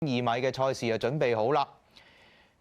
米嘅賽事就準備好啦。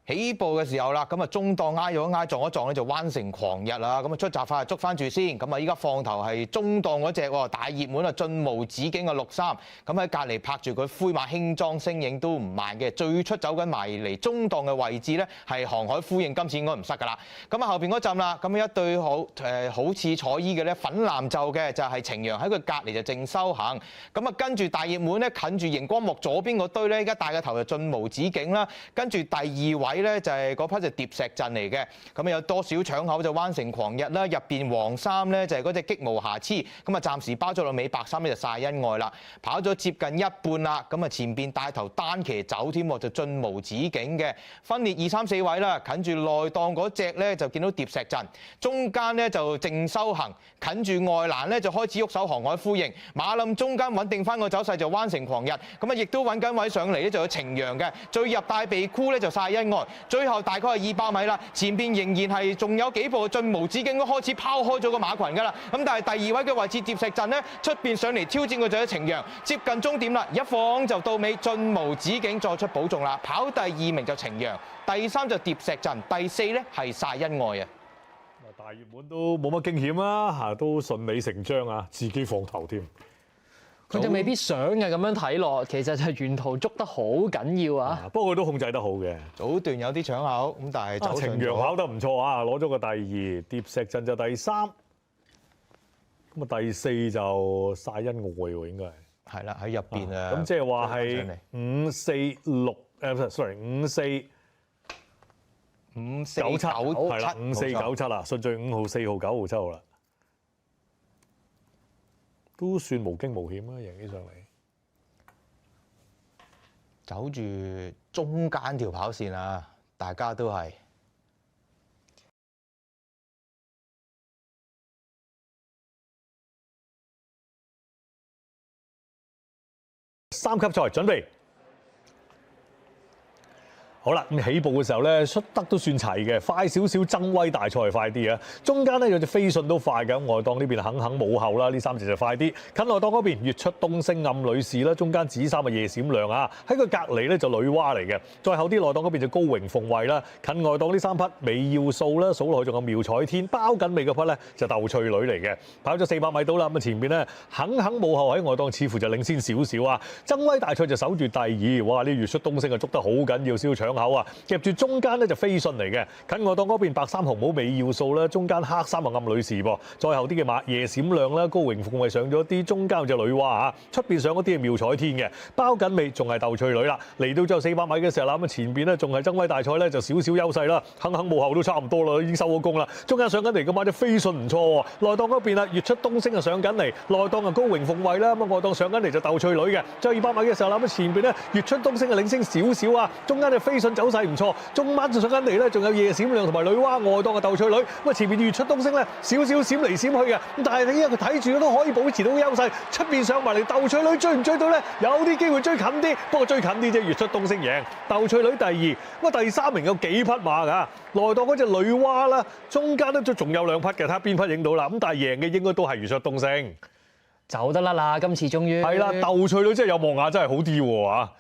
起步嘅時候啦，咁啊中檔挨咗挨撞一撞咧就彎成狂日啦，咁啊出閘快捉翻住先，咁啊依家放頭係中檔嗰隻喎，大熱門啊進無止境嘅63，咁喺隔離拍住佢灰馬輕裝星影都唔慢嘅，最出走緊埋嚟中檔嘅位置咧係航海呼應，今次應該唔塞㗎啦。咁啊後邊嗰陣啦，咁一對好似彩衣嘅咧粉藍袖嘅就係程陽喺佢隔離就正修行，咁啊跟住大熱門咧近住熒光幕左邊嗰堆咧，依家帶個頭就進無止境啦，跟住第2位咧就係嗰匹就疊石陣嚟嘅，咁啊有多少搶口就彎成狂日啦，入邊黃衫咧就係嗰隻激無瑕疵，咁啊暫時包咗到尾，白衫咧就曬恩愛啦，跑咗接近一半啦，咁啊前邊帶頭單騎走添喎，就進無止境嘅，分列2、3、4位啦，近住內檔嗰隻咧就見到疊石陣，中間咧就正修行，近住外欄咧就開始喐手航海呼應，馬冧中間穩定翻個走勢就彎成狂日，咁啊亦都揾緊位上嚟咧就有程陽嘅，最入大鼻箍咧就曬恩愛。最後大概係200米啦，前邊仍然係仲有幾步進無止境都開始拋開咗個馬群㗎啦。咁但係第2位嘅位置疊石陣呢，出邊上嚟挑戰佢就係程陽，接近終點啦，一放就到尾進無止境再出保重啦。跑第2名就程陽，第3就疊石陣，第4咧係曬恩愛啊。大熱門都冇乜驚險啦，嚇都順理成章啊，自己放頭添。佢哋未必想嘅咁樣睇落，其實就係沿途捉得好緊要啊！不過佢都控制得好嘅，早段有啲搶口，咁但係程陽跑得唔錯啊，攞咗個第2，疊石陣就第3，咁啊第4就曬恩愛喎，應該係啦喺入邊啊。咁即係話係5、4、6，sorry 5、4、5、4、9、係啦，5、4、9、7啦，順序5號、4號、9號、7號啦。都算無驚無險啊，贏起上嚟。走住中間條跑線啊，大家都係。3級賽準備。好啦，咁起步嘅時候咧，出得都算齊嘅，快少少爭威大賽快啲啊！中間咧有隻飛信都快嘅，外檔呢邊肯肯冇後啦，呢3隻就快啲。近內檔嗰邊月出東升暗女士啦，中間紫衫啊夜閃亮啊，喺佢隔離咧就女媧嚟嘅。再後啲內檔嗰邊就高榮鳳慧啦，近外檔呢3匹美要素啦，數落去仲有妙彩天，包緊尾嗰匹咧就鬥翠女嚟嘅。跑咗400米到啦，咁啊前邊咧肯冇後喺外檔，似乎就領先少少啊！爭威大賽就守住第2，哇！呢月出東升啊捉得好緊要，少搶口啊！夾住中間咧就飛信嚟嘅，近外檔嗰邊白衫紅帽美要素啦，中間黑衫啊暗女士噃，再後啲嘅馬夜閃亮啦，高榮鳳慧上咗啲，中間就女媧啊，出邊上嗰啲係妙彩天嘅，包緊尾仲係鬥翠女啦。嚟到最後400米嘅時候啦，咁前邊咧仲係爭威大賽咧就少少優勢啦，肯冇後都差唔多啦，已經收咗工啦。中間上緊嚟嘅馬隻飛信唔錯喎，內檔嗰邊啊月出東升啊上緊嚟，內檔啊高榮鳳慧啦，咁啊外檔上緊嚟就鬥翠女嘅。最後200米嘅時候啦，咁前邊咧月出東升啊領先少少啊，中間嘅飛信走勢唔錯，中間就上緊嚟咧，仲有夜閃亮同埋女媧，外檔嘅鬥翠女，咁啊前面月出東升咧少少閃嚟閃去嘅，咁但係你佢睇住都可以保持到優勢，出邊上埋嚟鬥翠女追唔追到咧？有啲機會追近啲，不過追近啲啫，月出東升贏，鬥翠女第2，咁啊第3名有幾匹馬㗎？內檔嗰隻女媧啦，中間都仲有2匹嘅，睇下邊匹影到啦，咁但係贏嘅應該都係月出東升，走得甩啦，今次終於係啦，鬥翠女真係有望下，真係好啲喎嚇。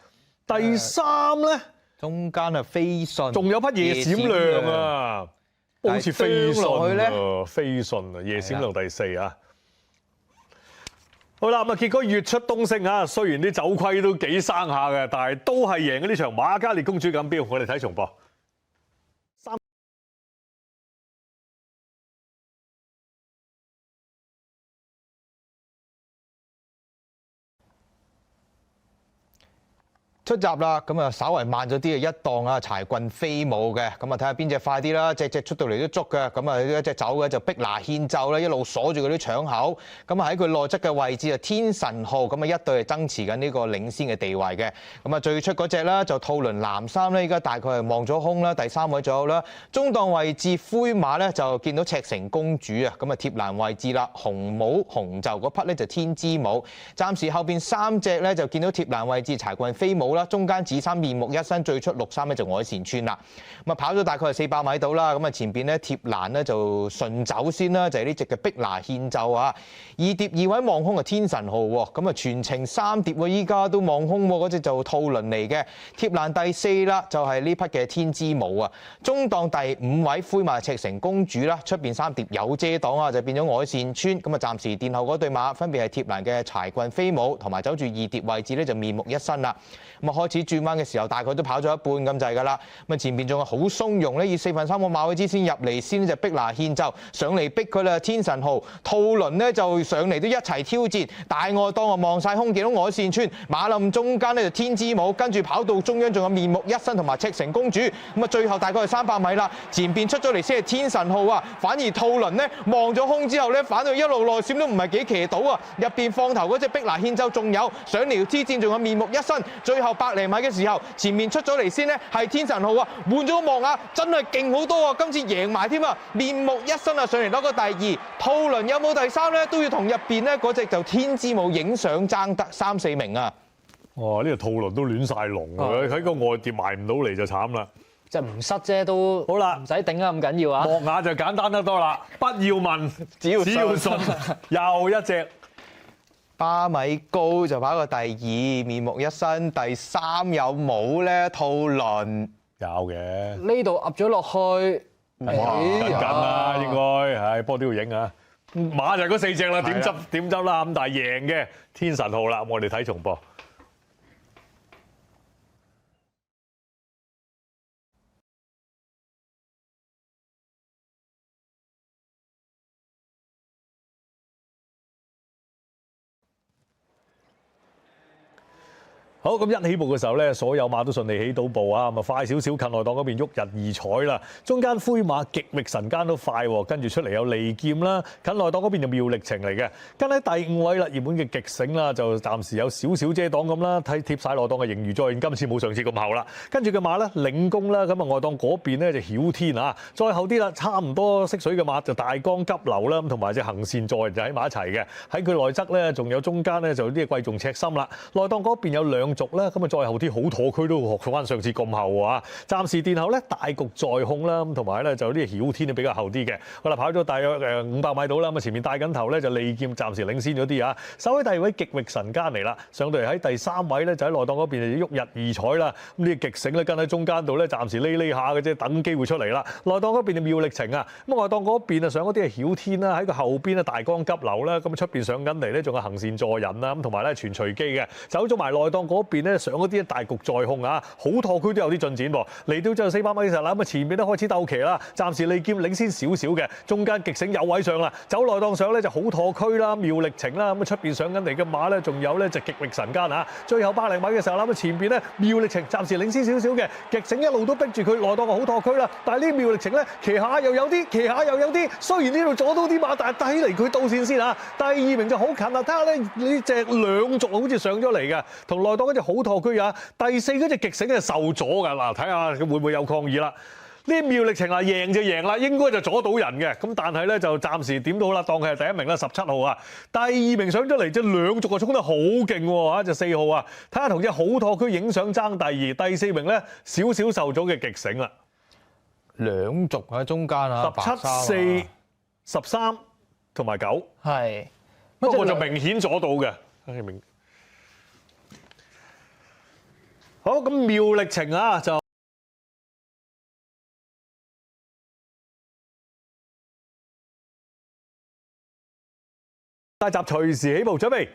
第3咧。中間啊飛信，仲有匹夜閃亮啊，好似飛信啊，飛信啊，夜閃亮第4啊。好啦，咁啊結果月出東升啊，雖然啲走規都幾生下嘅，但係都係贏嘅呢場瑪嘉烈公主錦標。我哋睇重播。出閘啦，咁啊稍為慢咗啲嘅一檔啊柴棍飛舞嘅，咁啊睇下邊隻快啲啦，隻出到嚟都捉嘅，咁啊一隻走嘅就碧拿獻奏啦，一路鎖住嗰啲搶口，咁啊喺佢內側嘅位置啊天神號，咁啊一隊係爭持緊呢個領先嘅地位嘅，咁啊最出嗰隻啦就兔輪藍衫咧，依家大概係望咗空啦，第3位左右啦，中檔位置灰馬咧就見到赤城公主啊，咁啊貼欄位置啦，紅帽紅袖嗰匹咧就天之舞，暫時後邊3隻咧就見到貼欄位置柴棍飛舞啦。啦，中間紫衫面目一新，最出綠衫咧就愛善村啦。咁啊跑咗大概係400米到啦，咁啊前邊咧貼欄咧就順走先啦，就係呢隻嘅碧拿獻奏啊。二碟2位望空係天神號喎，咁啊全程3碟喎，依家都望空喎，嗰隻就兔輪嚟嘅。貼欄第4啦，就係呢匹嘅天之舞啊。中檔第5位灰馬赤城公主啦，出邊3碟有遮擋啊，就變咗愛善村。咁啊暫時殿後嗰對馬分別係貼欄嘅柴棍飛舞，同埋走住2碟位置咧就面目一新啦。咁啊開始轉彎嘅時候，大概都跑咗一半咁滯㗎啦。咁啊前邊仲係好鬆容咧，以4分3個馬位之先入嚟先就碧拿獻奏上嚟逼佢啦，天神號兔輪咧就上嚟都一齊挑戰。大外檔啊望晒空見到愛善村，馬林中間咧就天之舞，跟住跑到中央仲有面目一新同埋赤城公主。咁啊最後大概係300米啦，前邊出咗嚟先係天神號啊，反而兔輪咧望咗空之後咧，反到一路內閃都唔係幾騎到啊！入邊放頭嗰隻碧拿獻奏仲有上嚟挑戰，仲有面目一新。最後100厘米嘅時候，前面出咗嚟先呢係天神號啊，換咗個望啊，真係勁好多啊！今次贏埋添啊，面目一新啊，上嚟攞個第2。兔輪有冇第3呢？都要同入邊呢嗰隻就天之舞影相爭得3、4名啊！哇！呢個兔輪都亂晒龍喎，喺個外碟埋唔到嚟就慘啦。即係唔塞啫，都好啦，唔使頂啊咁緊要啊！莫雅就簡單得多啦，不要問，只要信。又一隻8米高就跑個第2，面目一新。第3有冇呢？兔輪有嘅，呢度噏咗落去，哇緊啦應該，係波都要影啊！馬就係嗰4隻啦，點執啦咁，但係贏嘅天神號啦，我哋睇重播。好咁一起步嘅時候咧，所有馬都順利起到步啊！咁啊快少少，近內檔嗰邊旭日二彩啦，中間灰馬極域神間都快喎，跟住出嚟有利劍啦，近內檔嗰邊就妙力情嚟嘅，跟喺第5位啦，熱門嘅極醒啦，就暫時有少少遮擋咁啦，睇貼晒內檔嘅盈餘再現，今次冇上次咁後啦。跟住嘅馬咧領功啦，咁啊外檔嗰邊咧就曉天啊，再後啲啦，差唔多識水嘅馬就大江急流啦，咁同埋隻行善助人就喺埋一齊嘅，喺佢內側咧仲有中間咧就有啲貴重赤心啦，內檔嗰邊有2族啦，咁啊再後啲好妥區都學翻上次咁後喎，暫時殿後咧大局在控啦，咁同埋咧就有啲曉天比較後啲嘅，好啦跑咗大約500米到啦，咁啊前面帶緊頭咧就利劍暫時領先咗啲啊，首位第2位極域神間嚟啦，上到嚟喺第3位咧就喺內檔嗰邊就旭日二彩啦，咁呢個極醒咧跟喺中間度咧暫時匿下嘅啫，等機會出嚟啦，內檔嗰邊就妙力情啊，咁外檔嗰邊啊上嗰啲係曉天啦，喺個後邊啊大江急流啦，咁出邊上緊嚟咧仲有行善助人啦，咁同埋咧全隨機嘅，走咗埋內檔嗰邊咧上嗰啲大局在控啊，好拓區都有啲進展喎。嚟到最後400米嘅時候啦，咁啊前面都開始鬥騎啦，暫時利劍領先少少嘅，中間極醒有位上啦，走內檔上咧就好拓區啦，妙力情啦，咁啊出邊上緊嚟嘅馬咧，仲有咧就極域神間啊，最後100厘米嘅時候啦，咁前邊咧妙力情暫時領先少少嘅，極醒一路都逼住佢內檔好拓區啦，但係呢妙力情咧騎下又有啲，騎下又有啲，雖然呢度阻到啲馬，但係睇嚟佢到線先啊，第2名就好近啦，睇下咧呢隻2族好似上咗嚟嘅，同內檔嗰隻好拓區啊，第4嗰隻極醒係受阻㗎，嗱睇下會唔會有抗議啦？呢妙力情啊贏就贏啦，應該就阻到人嘅，咁但係咧就暫時點到好啦，當佢係第1名啦，17號啊，第2名上咗嚟，隻2族啊衝得好勁喎嚇，隻4號啊，睇下同隻好拓區影相爭第2，第4名咧少少受阻嘅極醒啦，2族喺中間啊，17、4、13同埋9，係不過就明顯阻到嘅，明。好咁妙力情啊就大集隨時起步準備。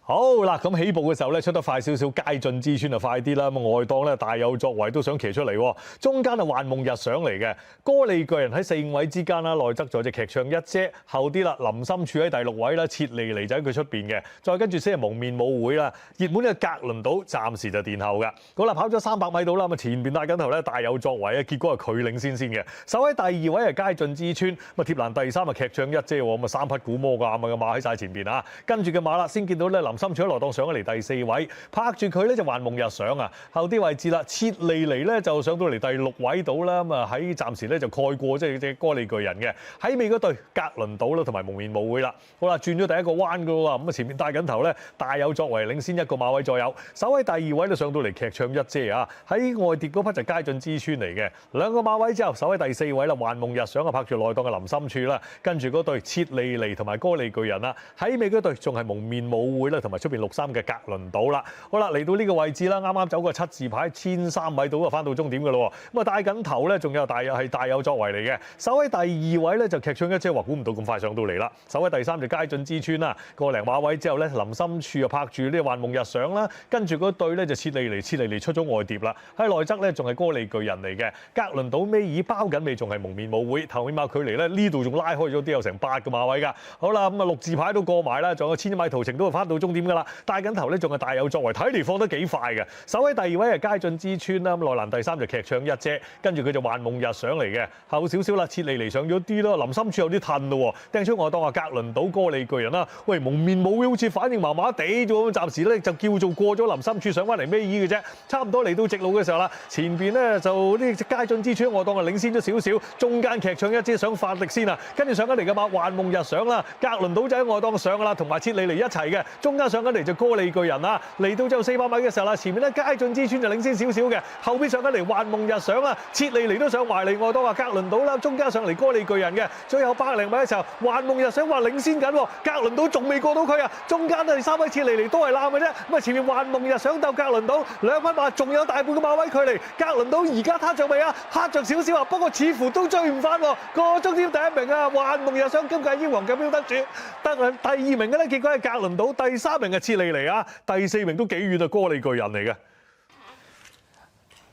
好啦，咁起步嘅時候咧，出得快少少，佳進之川就快啲啦。咁外檔咧大有作為，都想騎出嚟。中間係幻夢日上嚟嘅，歌利巨人喺4、5位之間啦，內側仲有隻劇唱一姐，後啲啦林心柱喺第6位啦，切利尼就喺佢出邊嘅。再跟住先係蒙面舞會啦，熱門嘅格倫島暫時就殿後㗎。好啦，跑咗300米到啦，咁前邊帶緊頭咧大有作為啊，結果係佢領先嘅。首位第2位係佳進之川，咁啊貼欄第3係劇唱一姐喎，咁啊3匹古魔㗎，咁嘅馬喺晒前邊啊。跟住嘅馬啦，先見到咧林林心柱喺內檔上咗嚟第4位，拍住佢咧就幻夢日上啊。後啲位置啦，切利尼咧就上到嚟第6位到啦。咁啊喺暫時咧就蓋過即係隻哥利巨人嘅。喺尾嗰隊格倫島啦同埋蒙面舞會啦。好啦，轉咗第一個彎噶喎，咁啊前面帶緊頭咧大有作為，領先1個馬位左右。守喺第2位就上到嚟劇唱一姐啊。喺外碟嗰匹就佳進之川嚟嘅，2個馬位之後守喺第4位啦，幻夢日上啊拍住內檔嘅林心柱啦，跟住嗰隊切利尼同埋哥利巨人啦，喺尾嗰隊仲係蒙面舞會啦，同埋出邊63嘅格倫島啦。好啦，嚟到呢個位置啦，啱啱走個7字牌1003米到啊，翻到終點嘅咯喎。咁啊帶緊頭咧，仲有大有作為嚟嘅，守喺第2位咧就劇唱一姐，話估唔到咁快上到嚟啦。守喺第3就佳進之川啦，個零馬位之後咧，林心柱啊拍住呢個幻夢日上啦，跟住嗰隊咧就切利尼出咗外碟啦。喺內側咧仲係哥利巨人嚟嘅，格倫島尾二包緊尾仲係蒙面舞會，頭尾馬距離咧呢度仲拉開咗啲，有成8個馬位㗎。好啦，咁啊6字牌都過埋啦，仲有1000米途程都會翻到終點㗎啦。帶緊頭咧仲係大有作為，睇嚟放得幾快嘅。守喺第2位係佳進之川啦，咁內欄第3就劇唱一姐，跟住佢就幻夢日上嚟嘅。後少少啦，切利尼上咗啲咯，林心柱有啲褪咯，掟出外檔啊格倫島哥利巨人啦。喂，蒙面舞會好似反應麻麻地啫喎，暫時咧就叫做過咗林心柱上翻嚟尾二嘅啫，差唔多嚟到直路嘅時候啦，前邊咧就呢隻佳進之川外檔啊領先咗少少，中間劇唱一姐想發力先啊，跟住上緊嚟嘅馬幻夢日上啦，格倫島就喺外檔上㗎啦，同埋切利尼一齊嘅，中間上緊嚟就哥利巨人啦，嚟到之後400米嘅時候啦，前面咧佳進之川就領先少少嘅，後邊上緊嚟幻夢日上啦，切利尼都上埋嚟外檔啊格倫島啦，中間上嚟哥利巨人嘅，最後100零米嘅時候幻夢日上話領先緊喎，格倫島仲未過到佢啊，中間第3位切利尼都係攬嘅啫，咁啊前面幻夢日上鬥格倫島2匹馬仲有大半個馬位距離，格倫島而家撻着未啊？撻着少少啊，不過似乎都追唔翻喎，過終點第1名啊，幻夢日上今屆英皇錦標得主，得第2名嘅咧結果係格倫島，第3名係切利尼啊，第4名都幾遠啊，哥利巨人嚟嘅。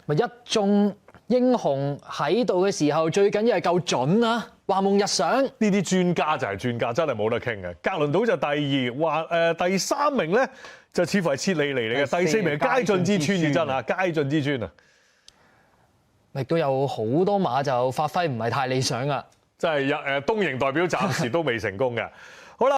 咪一眾英雄喺度嘅時候，最緊要係夠準啊！幻夢日上呢啲專家就係專家，真係冇得傾嘅。格倫島就第2，第3名咧就似乎係切利尼嚟嘅，第4名係佳進之川至真啊，佳進之川啊，亦都有好多馬就發揮唔係太理想啊！真係東瀛代表暫時都未成功嘅。好啦。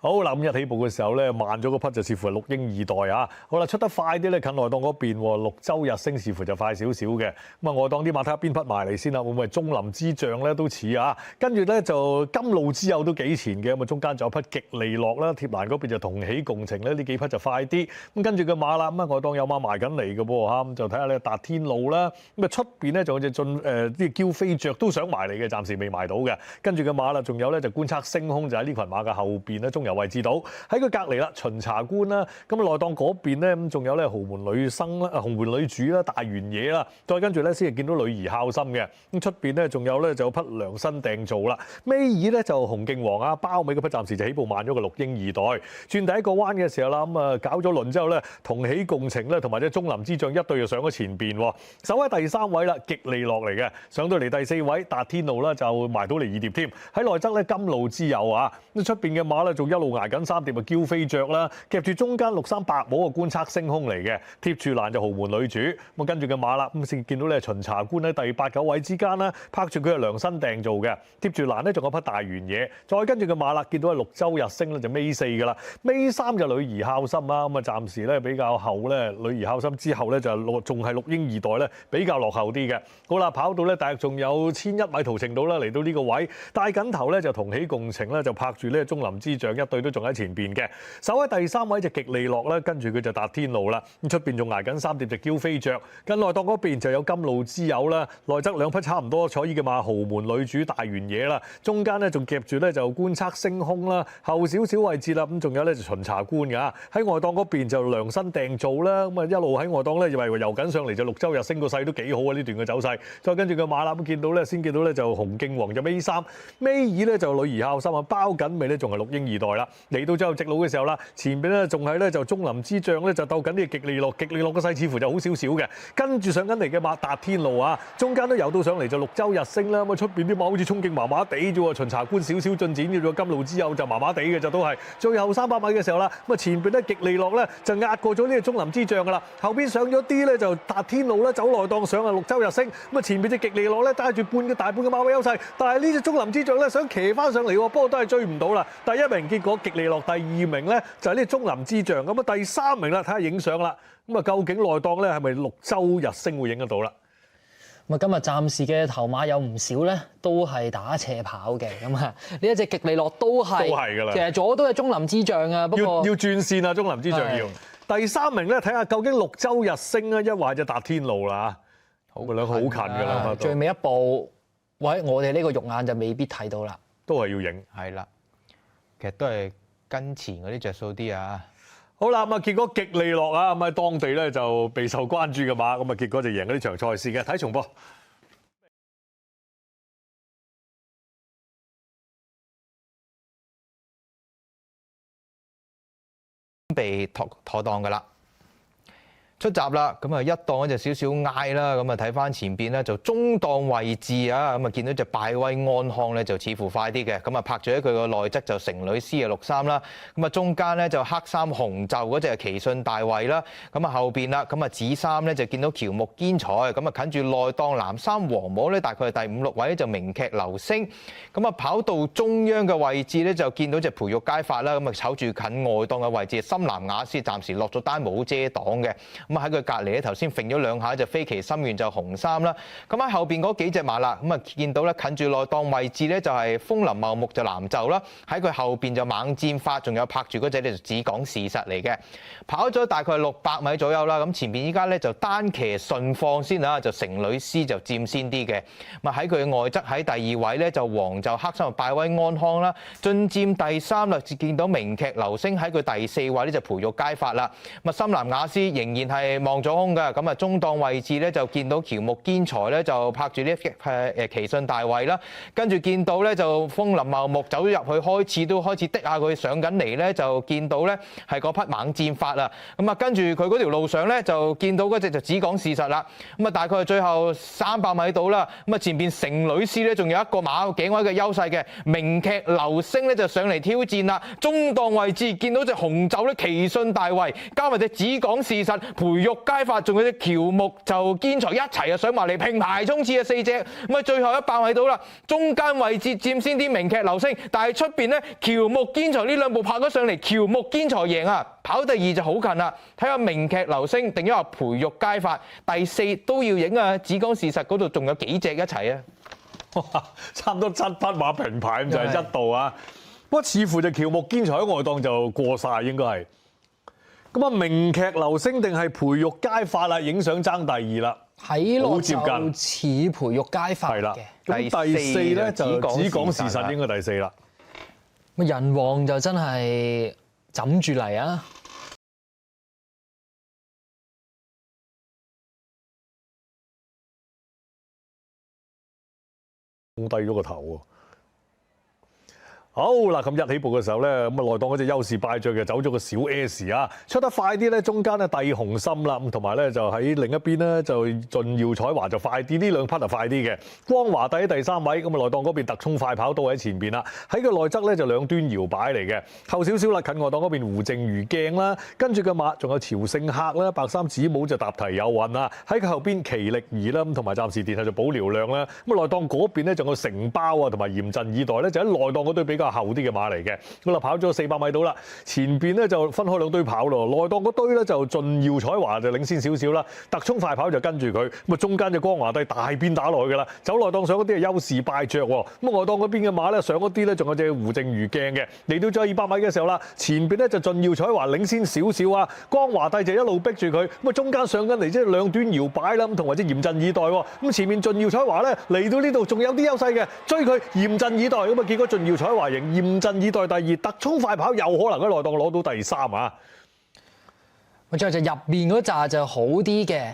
好嗱，咁一起步嘅時候咧，慢咗嗰匹就似乎係綠鷹2代啊。好啦，出得快啲咧，近內檔嗰邊綠洲日升似乎就快少少嘅。咁啊，外檔啲馬睇下邊匹埋嚟先啦，會唔會係中林之象咧都似啊？跟住咧就甘露之友都幾前嘅，咁啊中間仲有匹極利樂啦，貼欄嗰邊就同喜共情咧，呢幾匹就快啲。咁跟住個馬啦，咁啊外檔有馬埋緊嚟嘅噃嚇，咁就睇下咧達天路啦。咁啊出邊咧仲有隻啲驕飛雀都想埋嚟嘅，暫時未埋到嘅。跟住個馬啦，仲有咧就觀察星空就喺呢群馬嘅後邊咧，中游位置到喺佢隔離啦，巡查官啦，咁內檔嗰邊咧咁仲有咧豪門女生啦、豪門女主啦、大原野啦，再跟住咧先係見到女兒孝心嘅，咁出邊咧仲有咧就有匹量身訂造啦，尾二咧就紅勁王啊，包尾嗰匹暫時就起步慢咗個綠鷹2代，轉第一個彎嘅時候啦，咁啊搞咗輪之後咧，同喜共情咧同埋隻中林之象一對就上咗前邊，守喺第3位啦，極利落嚟嘅，上到嚟第4位達天路啦就埋到嚟2碟添，喺內側咧甘露之友啊，咁出邊嘅馬咧仲一路捱緊3碟啊，驕飛雀啦，夾住中間63白帽嘅觀測星空嚟嘅，貼住欄就豪門女主，咁跟住嘅馬啦，咁先見到咧巡查官喺第8、9位之間啦，拍住佢係量身訂造嘅，貼住欄咧仲有匹大原野，再跟住嘅馬啦，見到係綠洲日升咧就尾4㗎啦，尾3就女兒孝心啦，咁啊暫時咧比較後咧，女兒孝心之後咧就仲係綠鷹2代咧比較落後啲嘅，好啦，跑到咧大約仲有1001米途程到啦，嚟到呢個位帶緊頭咧就同喜共情咧就拍住呢中林之象一對都仲喺前邊嘅，守喺第3位就極利樂啦，跟住佢就達天路啦，咁出邊仲捱緊3碟就驕飛雀，近內檔嗰邊就有甘露之友啦，內側2匹差唔多坐依嘅馬豪門女主大原野啦，中間咧仲夾住咧就觀測星空啦，後少少位置啦，咁仲有咧就巡查官㗎，喺外檔嗰邊就量身訂造啦，咁啊一路喺外檔咧以為游緊上嚟就綠洲日升個勢都幾好啊，呢段嘅走勢，再跟住個馬啦咁見到咧就紅勁王就尾3，尾2咧就女兒孝心啊，包緊尾咧仲係綠鷹2代啦。啦。嚟到最後直路嘅時候啦，前邊咧仲係咧就中林之將咧就鬥緊呢個極利樂，極利樂嘅勢似乎就好少少嘅。跟住上緊嚟嘅馬達天路啊，中間都游到上嚟就綠洲日升啦。咁啊出邊啲馬好似衝勁麻麻地啫喎，巡查官少少進展，叫做金路之後就麻麻地嘅就都係。最後300米嘅時候啦，咁啊前邊咧極利樂咧就壓過咗呢個中林之將噶啦，後邊上咗啲咧就達天路咧走內檔上啊綠洲日升，咁啊前邊隻極利樂咧帶住大半嘅馬位優勢，但係呢隻中林之將咧想騎翻上嚟喎，不過都係追唔到啦。第一名結果極利樂，第2名咧就係呢個中林之將，咁啊第3名啦，睇下影相啦。咁啊究竟內檔咧係咪綠洲日升會影得到啦？咁啊今日暫時嘅頭馬有唔少咧，都係打斜跑嘅。咁啊呢一隻極利樂都係㗎啦。其實左都係中林之將啊，不過要轉線啊，中林之將要。第3名咧，睇下究竟綠洲日升啊，一或者達天路啦。好，兩個好近㗎啦。最尾一步，喂，我哋呢個肉眼就未必睇到啦。都係要影。係啦，其實都係跟前嗰啲着數啲啊。好啦，咁啊結果極利樂啊，咁喺當地咧就備受關注嘅馬，咁啊結果就贏咗呢場賽事嘅。睇重播。被妥當㗎啦。出閘啦，咁啊一檔咧就少少嗌啦，咁啊睇翻前邊咧就中檔位置啊，咁啊見到隻拜威安康咧就似乎快啲嘅，咁啊拍咗喺佢個內側就成女師啊63啦，咁啊中間咧就黑衫紅袖嗰隻係奇信大衛啦，咁啊後邊啦，咁啊紫衫咧就見到喬木堅彩，咁啊近住內檔藍衫黃帽咧大概係第5、6位咧就名劇流星，咁啊跑到中央嘅位置咧就見到隻培育街法啦，咁啊瞅住近外檔嘅位置深藍雅斯暫時落咗單冇遮擋嘅。咁喺佢隔離咧，頭先揈咗2下就飛奇心願就紅衫啦。咁喺後邊嗰幾隻馬啦，咁啊見到咧近住內檔位置咧就係風林茂木就藍袖啦。喺佢後邊就猛戰法，仲有拍住嗰隻咧就只講事實嚟嘅。跑咗大概600米左右啦。咁前邊依家咧就單騎順放先啊，就成女師就佔先啲嘅。咁啊喺佢外側喺第2位咧就黃就黑衫拜威安康啦。進佔第3啦，見到名劇流星喺佢第4位咧就培育街法啦。咁啊深藍雅斯仍然係望咗空㗎，咁啊中檔位置咧就見到喬木堅才咧就拍住呢奇信大衛啦，跟住見到咧就風林茂木走咗入去，開始的下佢上緊嚟咧，就見到咧係嗰匹猛戰法啦，咁啊跟住佢嗰條路上咧就見到嗰隻就只講事實啦，咁啊大概係最後300米到啦，咁啊前邊成女師咧仲有一個馬頸位嘅優勢嘅，名劇流星咧就上嚟挑戰啦，中檔位置見到隻紅袖咧奇信大衛加埋隻只講事實培育街法，仲有隻喬木就堅才一齊啊上埋嚟並排衝刺啊4隻，咁啊最後100米到啦，中間位置佔先啲名劇流星，但係出邊咧喬木堅才呢2步拍咗上嚟，喬木堅才贏啊，跑第2就好近啦，睇下名劇流星定咗話培育街法，第4都要影啊，只講事實嗰度仲有幾隻一齊啊，哇，差唔多7匹馬平排咁就係1度啊，不過似乎就喬木堅才喺外檔就過晒應該係。咁啊，名劇流星定係培育街法啦？影相爭第2啦，睇落接近似培育街法嘅。咁第4咧就只講事實，應該第4啦。人王就真係枕住嚟啊！放低咗個頭喎。好啦，咁一起步嘅時候咧，咁啊內檔嗰隻優勢敗將嘅走咗個小 S 啊，出得快啲咧，中間咧帝紅心啦，咁同埋咧就喺另一邊咧就進耀彩華就快啲，呢2匹就快啲嘅。光華帝喺第3位，咁啊內檔嗰邊特衝快跑都喺前邊啦，喺個內側咧就兩端搖擺嚟嘅，後少少啦，近外檔嗰邊胡靜如鏡啦，跟住嘅馬仲有朝聖客啦，白衫子帽就踏題有運啦，喺佢後邊奇力兒啦，咁同埋暫時殿後就保療量啦，咁啊內檔嗰邊咧仲有承包啊同埋嚴陣以待咧，就喺內檔嗰堆比較後啲嘅馬嚟嘅，咁啊跑咗400米到啦，前邊咧就分開2堆跑咯，內檔嗰堆咧就進耀彩華就領先少少啦，特衝快跑就跟住佢，咁啊中間就光華帝大邊打落去噶啦，走內檔上嗰啲係優勢敗將喎，咁啊外檔嗰邊嘅馬咧上嗰啲咧仲有隻胡靜如鏡嘅，嚟到咗200米嘅時候啦，前邊咧就進耀彩華領先少少啊，光華帝就一路逼住佢，咁啊中間上緊嚟即係兩端搖擺啦，咁同埋即係嚴陣以待喎，咁前面進耀彩華咧嚟到呢度仲有啲優勢嘅，追佢嚴陣以待，咁啊結果進耀彩華贏嚴陣以待第2，特衝快跑有可能喺內檔攞到第3啊！咪再就入面嗰扎就好啲嘅，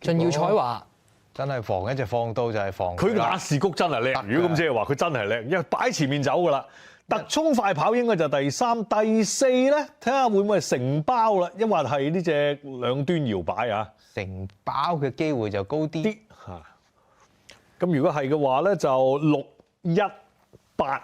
進耀彩華真係防一隻放刀就係防佢雅士谷真係叻，如果咁即係話佢真係叻，因為擺前面走噶啦。特衝快跑應該就第3、第4咧，睇下會唔會係承包啦，抑或係呢隻兩端搖擺啊？承包嘅機會就高啲。嚇。咁如果係嘅話咧，就6、1、8